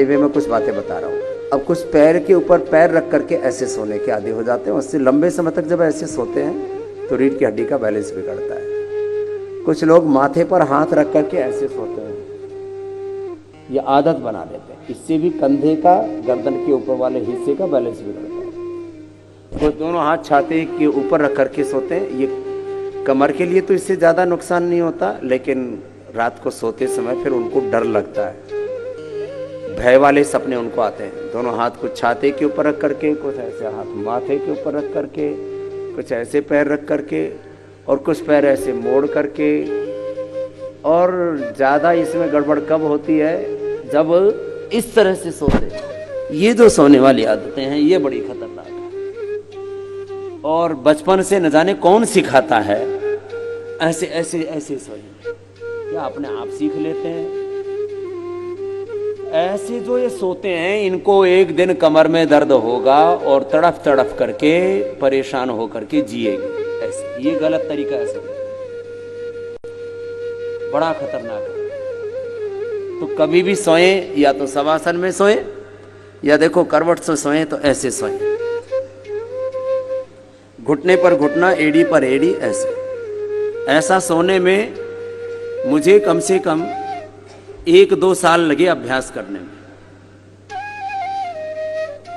जानते हुए मैं कुछ बातें बता रहा हूँ। अब कुछ पैर के ऊपर पैर रख करके ऐसे सोने के आदी हो जाते हैं, उससे लंबे समय तक जब ऐसे सोते हैं तो रीढ़ की हड्डी का बैलेंस बिगड़ता है। कुछ लोग माथे पर हाथ रख करके ऐसे सोते हैं, ये आदत बना लेते हैं, इससे भी कंधे का गर्दन के ऊपर वाले हिस्से का बैलेंस बिगड़ता है। तो दोनों हाथ छाती के ऊपर रख करके सोते हैं, ये कमर के लिए तो इससे ज़्यादा नुकसान नहीं होता, लेकिन रात को सोते समय फिर उनको डर लगता है, भय वाले सपने उनको आते हैं। दोनों हाथ कुछ छाती के ऊपर रख करके, कुछ ऐसे हाथ माथे के ऊपर रख करके, कुछ ऐसे पैर रख करके और कुछ पैर ऐसे मोड़ करके। और ज़्यादा इसमें गड़बड़ कब होती है, जब इस तरह से सोते। ये जो सोने वाली आदतें हैं ये बड़ी खतरनाक है, और बचपन से न जाने कौन सिखाता है ऐसे ऐसे ऐसे सोए, या अपने आप सीख लेते हैं। ऐसे जो ये सोते हैं इनको एक दिन कमर में दर्द होगा और तड़फ तड़फ करके परेशान होकर के जिएगी। ऐसे ये गलत तरीका है, ऐसे बड़ा खतरनाक है। तो कभी भी सोए या तो शवासन में सोए, या देखो करवट से सोए तो ऐसे सोए, घुटने पर घुटना, एड़ी पर एड़ी, ऐसे। ऐसा सोने में मुझे कम से कम 1-2 साल लगे अभ्यास करने में।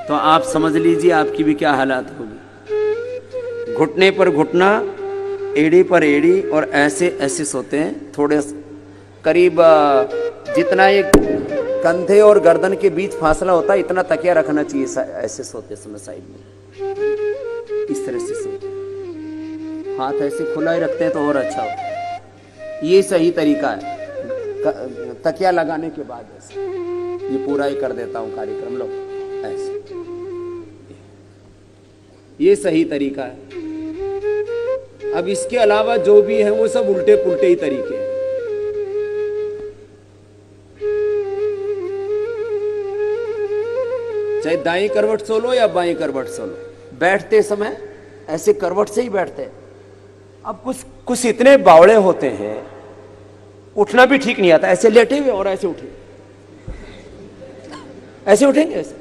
तो आप समझ लीजिए आपकी भी क्या हालत होगी। घुटने पर घुटना, एड़ी पर एड़ी, और ऐसे ऐसे सोते हैं। थोड़े करीब जितना एक कंधे और गर्दन के बीच फासला होता है इतना तकिया रखना चाहिए ऐसे सोते समय साइड में, इस तरह से सोते। हाथ ऐसे खुला ही रखते हैं तो और अच्छा होता है। ये सही तरीका है। तकिया लगाने के बाद ऐसे, ये पूरा ही कर देता हूं कार्यक्रम, लो ऐसे, ये सही तरीका है। अब इसके अलावा जो भी है वो सब उल्टे पुल्टे ही तरीके हैं। चाहे दाईं करवट सो लो या बाईं करवट सो लो, बैठते समय ऐसे करवट से ही बैठते हैं। अब कुछ इतने बावड़े होते हैं, उठना भी ठीक नहीं आता, ऐसे लेटे हुए और ऐसे उठे, ऐसे उठेंगे ऐसे।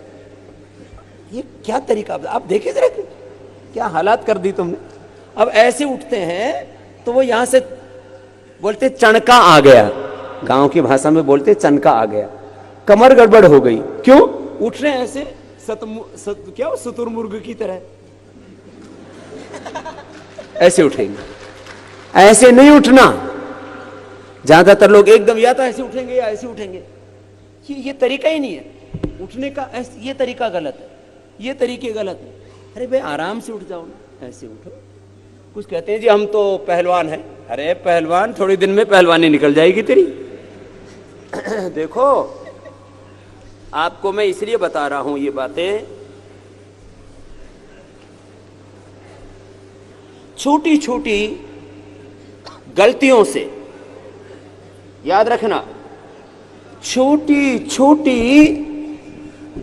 ये क्या तरीका, आप देखिए जरा क्या हालात कर दी तुमने। अब ऐसे उठते हैं तो वो यहां से बोलते चणका आ गया, गांव की भाषा में बोलते चनका आ गया, कमर गड़बड़ हो गई। क्यों उठ रहे हैं ऐसे क्या शुतुरमुर्ग की तरह, ऐसे उठेंगे, ऐसे नहीं उठना। ज्यादातर लोग एकदम या तो ऐसे उठेंगे या ऐसे उठेंगे, ये तरीका ही नहीं है उठने का। ये तरीका गलत है, ये तरीके गलत है। अरे भाई आराम से उठ जाओ ना, ऐसे उठो। कुछ कहते हैं जी हम तो पहलवान हैं। अरे पहलवान, थोड़ी दिन में पहलवानी निकल जाएगी तेरी। देखो आपको मैं इसलिए बता रहा हूं ये बातें, छोटी छोटी गलतियों से, याद रखना, छोटी छोटी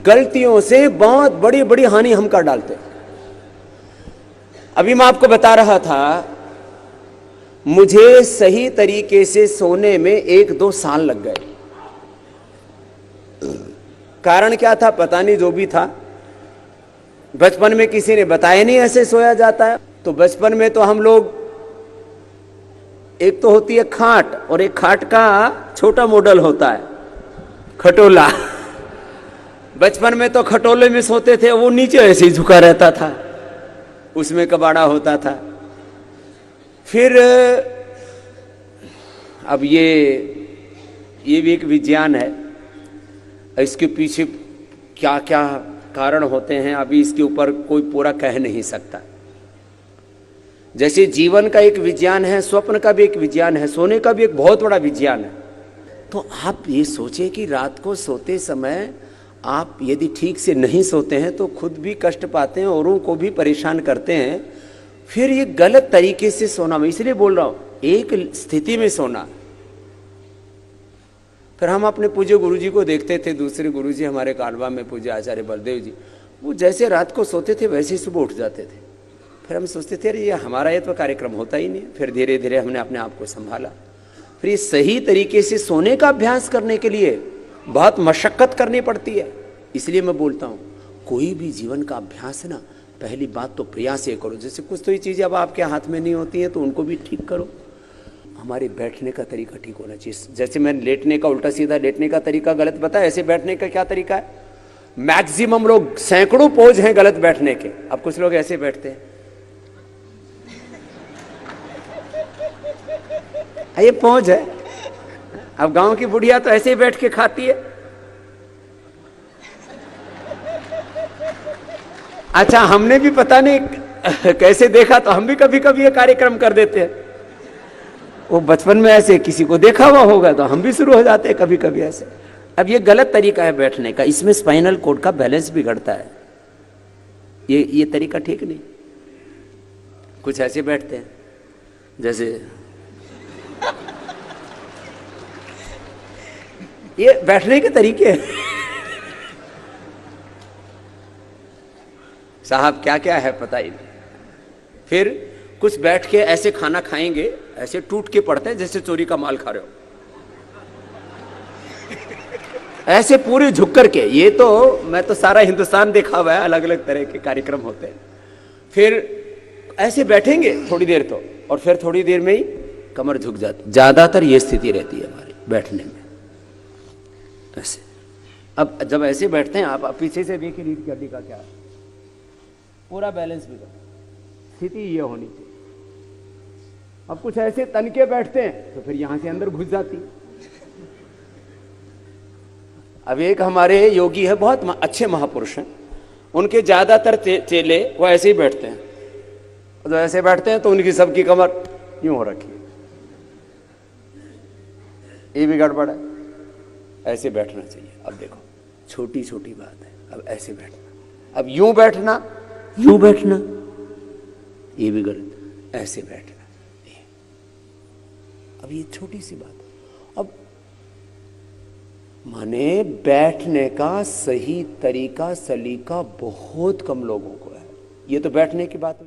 गलतियों से बहुत बड़ी बड़ी हानि हम कर डालते हैं। अभी मैं आपको बता रहा था, मुझे सही तरीके से सोने में 1-2 साल लग गए। कारण क्या था पता नहीं, जो भी था बचपन में किसी ने बताया नहीं ऐसे सोया जाता है। तो बचपन में तो हम लोग, एक तो होती है खाट, और एक खाट का छोटा मॉडल होता है खटोला। बचपन में तो खटोले में सोते थे, वो नीचे ऐसे ही झुका रहता था, उसमें कबाड़ा होता था। फिर अब ये भी एक विज्ञान है, इसके पीछे क्या क्या कारण होते हैं अभी इसके ऊपर कोई पूरा कह नहीं सकता। जैसे जीवन का एक विज्ञान है, स्वप्न का भी एक विज्ञान है, सोने का भी एक बहुत बड़ा विज्ञान है। तो आप ये सोचें कि रात को सोते समय आप यदि ठीक से नहीं सोते हैं तो खुद भी कष्ट पाते हैं, औरों को भी परेशान करते हैं। फिर ये गलत तरीके से सोना, मैं इसलिए बोल रहा हूं, एक स्थिति में सोना। फिर हम अपने पूज्य गुरुजी को देखते थे, दूसरे गुरुजी हमारे कालवा में पूज्य आचार्य बलदेव जी, वो जैसे रात को सोते थे वैसे ही सुबह उठ जाते थे। फिर हम सोचते थे अरे ये हमारा ये तो कार्यक्रम होता ही नहीं। फिर धीरे धीरे हमने अपने आप को संभाला। फिर ये सही तरीके से सोने का अभ्यास करने के लिए बहुत मशक्कत करनी पड़ती है। इसलिए मैं बोलता हूँ कोई भी जीवन का अभ्यास है ना, पहली बात तो प्रयास ये करो। जैसे कुछ तो ये चीज़ें अब आपके हाथ में नहीं होती हैं तो उनको भी ठीक करो। हमारे बैठने का तरीका ठीक होना चाहिए। जैसे मैंने लेटने का, उल्टा सीधा लेटने का तरीका गलत बताया, ऐसे बैठने का क्या तरीका है? मैक्सिमम लोग, सैकड़ों पोज हैं गलत बैठने के। अब कुछ लोग ऐसे बैठते हैं, ये पोज है। अब गांव की बुढ़िया तो ऐसे ही बैठ के खाती है। अच्छा, हमने भी पता नहीं कैसे देखा, तो हम भी कभी कभी ये कार्यक्रम कर देते हैं। वो बचपन में ऐसे किसी को देखा हुआ होगा तो हम भी शुरू हो जाते हैं कभी कभी ऐसे। अब ये गलत तरीका है बैठने का, इसमें स्पाइनल कोड का बैलेंस बिगड़ता है। ये तरीका ठीक नहीं। कुछ ऐसे बैठते हैं जैसे, ये बैठने के तरीके हैं। साहब क्या क्या है पता ही नहीं। फिर कुछ बैठ के ऐसे खाना खाएंगे, ऐसे टूट के पड़ते हैं जैसे चोरी का माल खा रहे हो, ऐसे पूरे झुक करके। ये तो मैं तो सारा हिंदुस्तान देखा हुआ है, अलग अलग तरह के कार्यक्रम होते हैं। फिर ऐसे बैठेंगे थोड़ी देर तो, और फिर थोड़ी देर में ही कमर झुक जाती। ज्यादातर ये स्थिति रहती है हमारी बैठने में ऐसे। अब जब ऐसे बैठते हैं आप पीछे से देखिए रीढ़ की हड्डी का क्या पूरा बैलेंस बिगड़, स्थिति ये होनी चाहिए। अब कुछ ऐसे तन के बैठते हैं तो फिर यहां से अंदर घुस जाती। अब एक हमारे योगी है, बहुत अच्छे महापुरुष हैं, उनके ज्यादातर चेले वो ऐसे ही बैठते हैं। तो ऐसे बैठते हैं तो उनकी सबकी कमर यूं हो रखी है, ये भी गड़बड़ है। ऐसे बैठना चाहिए। अब देखो छोटी छोटी बात है, अब ऐसे बैठना, अब यूं बैठना, यूं बैठना, ये भी गलत। ऐसे बैठना, अब ये छोटी सी बात। अब माने बैठने का सही तरीका सलीका बहुत कम लोगों को है। ये तो बैठने की बात